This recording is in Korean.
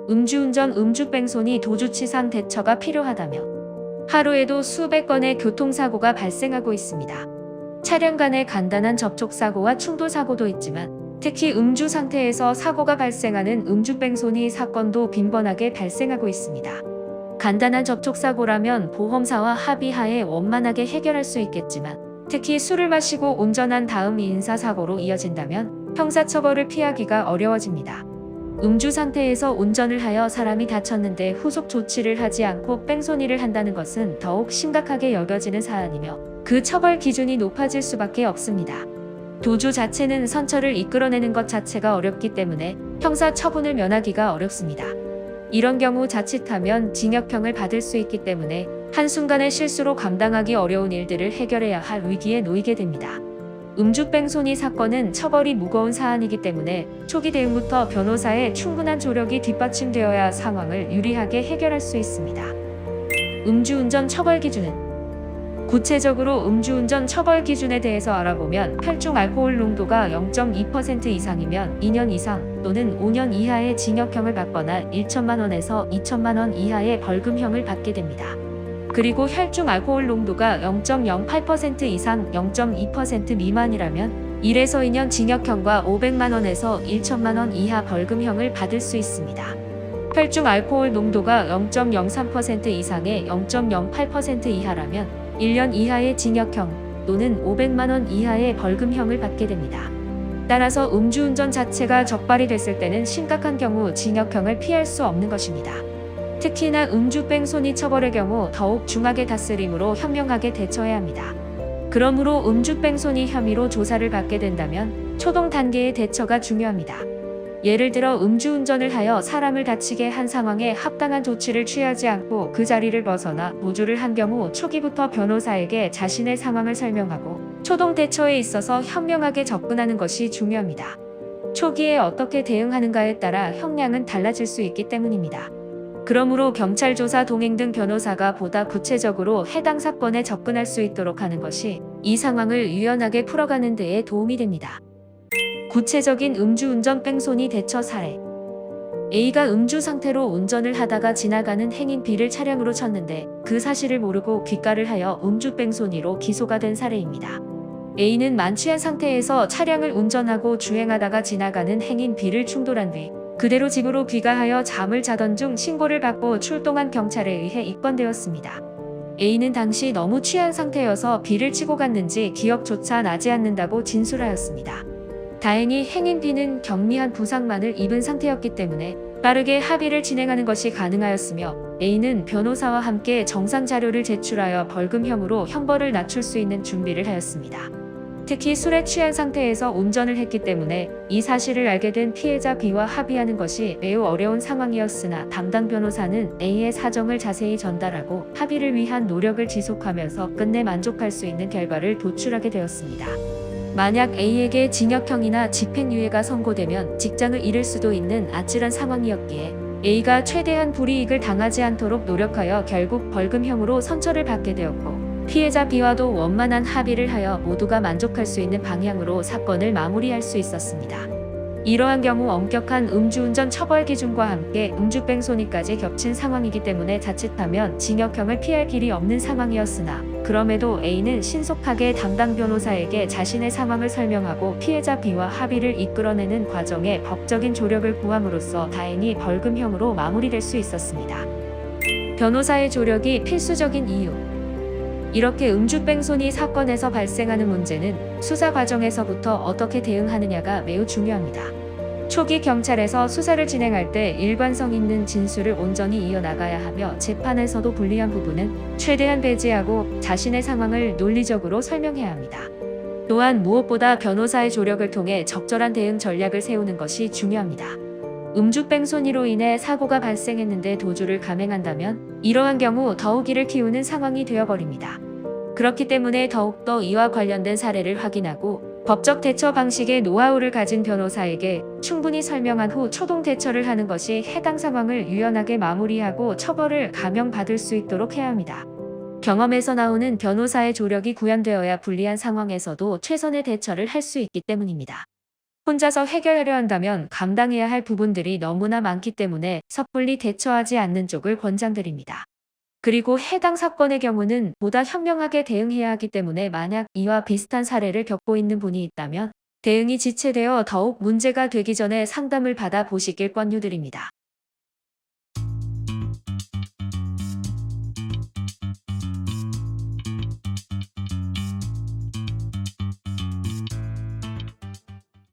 음주운전, 음주뺑소니, 도주치상 대처가 필요하다며 하루에도 수백 건의 교통사고가 발생하고 있습니다. 차량 간의 간단한 접촉사고와 충돌사고도 있지만 특히 음주 상태에서 사고가 발생하는 음주뺑소니 사건도 빈번하게 발생하고 있습니다. 간단한 접촉사고라면 보험사와 합의하에 원만하게 해결할 수 있겠지만 특히 술을 마시고 운전한 다음 인사사고로 이어진다면 형사처벌을 피하기가 어려워집니다. 음주 상태에서 운전을 하여 사람이 다쳤는데 후속 조치를 하지 않고 뺑소니를 한다는 것은 더욱 심각하게 여겨지는 사안이며 그 처벌 기준이 높아질 수밖에 없습니다. 도주 자체는 선처를 이끌어내는 것 자체가 어렵기 때문에 형사 처분을 면하기가 어렵습니다. 이런 경우 자칫하면 징역형을 받을 수 있기 때문에 한순간의 실수로 감당하기 어려운 일들을 해결해야 할 위기에 놓이게 됩니다. 음주뺑소니 사건은 처벌이 무거운 사안이기 때문에 초기 대응부터 변호사의 충분한 조력이 뒷받침되어야 상황을 유리하게 해결할 수 있습니다. 음주운전 처벌 기준은 구체적으로 음주운전 처벌 기준에 대해서 알아보면 혈중 알코올 농도가 0.2% 이상이면 2년 이상 또는 5년 이하의 징역형을 받거나 1천만 원에서 2천만 원 이하의 벌금형을 받게 됩니다. 그리고 혈중 알코올 농도가 0.08% 이상 0.2% 미만이라면 1에서 2년 징역형과 500만 원에서 1천만 원 이하 벌금형을 받을 수 있습니다. 혈중 알코올 농도가 0.03% 이상의 0.08% 이하라면 1년 이하의 징역형 또는 500만 원 이하의 벌금형을 받게 됩니다. 따라서 음주운전 자체가 적발이 됐을 때는 심각한 경우 징역형을 피할 수 없는 것입니다. 특히나 음주뺑소니 처벌의 경우 더욱 중하게 다스림으로 현명하게 대처해야 합니다. 그러므로 음주뺑소니 혐의로 조사를 받게 된다면 초동 단계의 대처가 중요합니다. 예를 들어 음주운전을 하여 사람을 다치게 한 상황에 합당한 조치를 취하지 않고 그 자리를 벗어나 도주를 한 경우 초기부터 변호사에게 자신의 상황을 설명하고 초동 대처에 있어서 현명하게 접근하는 것이 중요합니다. 초기에 어떻게 대응하는가에 따라 형량은 달라질 수 있기 때문입니다. 그러므로 경찰 조사 동행 등 변호사가 보다 구체적으로 해당 사건에 접근할 수 있도록 하는 것이 이 상황을 유연하게 풀어가는 데에 도움이 됩니다. 구체적인 음주운전 뺑소니 대처 사례. A가 음주 상태로 운전을 하다가 지나가는 행인 B를 차량으로 쳤는데 그 사실을 모르고 귀가를 하여 음주 뺑소니로 기소가 된 사례입니다. A는 만취한 상태에서 차량을 운전하고 주행하다가 지나가는 행인 B를 충돌한 뒤 그대로 집으로 귀가하여 잠을 자던 중 신고를 받고 출동한 경찰에 의해 입건되었습니다. A는 당시 너무 취한 상태여서 B를 치고 갔는지 기억조차 나지 않는다고 진술하였습니다. 다행히 행인 B는 경미한 부상만을 입은 상태였기 때문에 빠르게 합의를 진행하는 것이 가능하였으며 A는 변호사와 함께 정상 자료를 제출하여 벌금형으로 형벌을 낮출 수 있는 준비를 하였습니다. 특히 술에 취한 상태에서 운전을 했기 때문에 이 사실을 알게 된 피해자 B와 합의하는 것이 매우 어려운 상황이었으나 담당 변호사는 A의 사정을 자세히 전달하고 합의를 위한 노력을 지속하면서 끝내 만족할 수 있는 결과를 도출하게 되었습니다. 만약 A에게 징역형이나 집행유예가 선고되면 직장을 잃을 수도 있는 아찔한 상황이었기에 A가 최대한 불이익을 당하지 않도록 노력하여 결국 벌금형으로 선처를 받게 되었고 피해자 B와도 원만한 합의를 하여 모두가 만족할 수 있는 방향으로 사건을 마무리할 수 있었습니다. 이러한 경우 엄격한 음주운전 처벌 기준과 함께 음주뺑소니까지 겹친 상황이기 때문에 자칫하면 징역형을 피할 길이 없는 상황이었으나 그럼에도 A는 신속하게 담당 변호사에게 자신의 상황을 설명하고 피해자 B와 합의를 이끌어내는 과정에 법적인 조력을 구함으로써 다행히 벌금형으로 마무리될 수 있었습니다. 변호사의 조력이 필수적인 이유. 이렇게 음주뺑소니 사건에서 발생하는 문제는 수사 과정에서부터 어떻게 대응하느냐가 매우 중요합니다. 초기 경찰에서 수사를 진행할 때 일관성 있는 진술을 온전히 이어나가야 하며 재판에서도 불리한 부분은 최대한 배제하고 자신의 상황을 논리적으로 설명해야 합니다. 또한 무엇보다 변호사의 조력을 통해 적절한 대응 전략을 세우는 것이 중요합니다. 음주뺑소니로 인해 사고가 발생했는데 도주를 감행한다면 이러한 경우 더욱 이를 키우는 상황이 되어버립니다. 그렇기 때문에 더욱더 이와 관련된 사례를 확인하고 법적 대처 방식의 노하우를 가진 변호사에게 충분히 설명한 후 초동 대처를 하는 것이 해당 상황을 유연하게 마무리하고 처벌을 감형받을 수 있도록 해야 합니다. 경험에서 나오는 변호사의 조력이 구현되어야 불리한 상황에서도 최선의 대처를 할 수 있기 때문입니다. 혼자서 해결하려 한다면 감당해야 할 부분들이 너무나 많기 때문에 섣불리 대처하지 않는 쪽을 권장드립니다. 그리고 해당 사건의 경우는 보다 현명하게 대응해야 하기 때문에 만약 이와 비슷한 사례를 겪고 있는 분이 있다면 대응이 지체되어 더욱 문제가 되기 전에 상담을 받아 보시길 권유드립니다.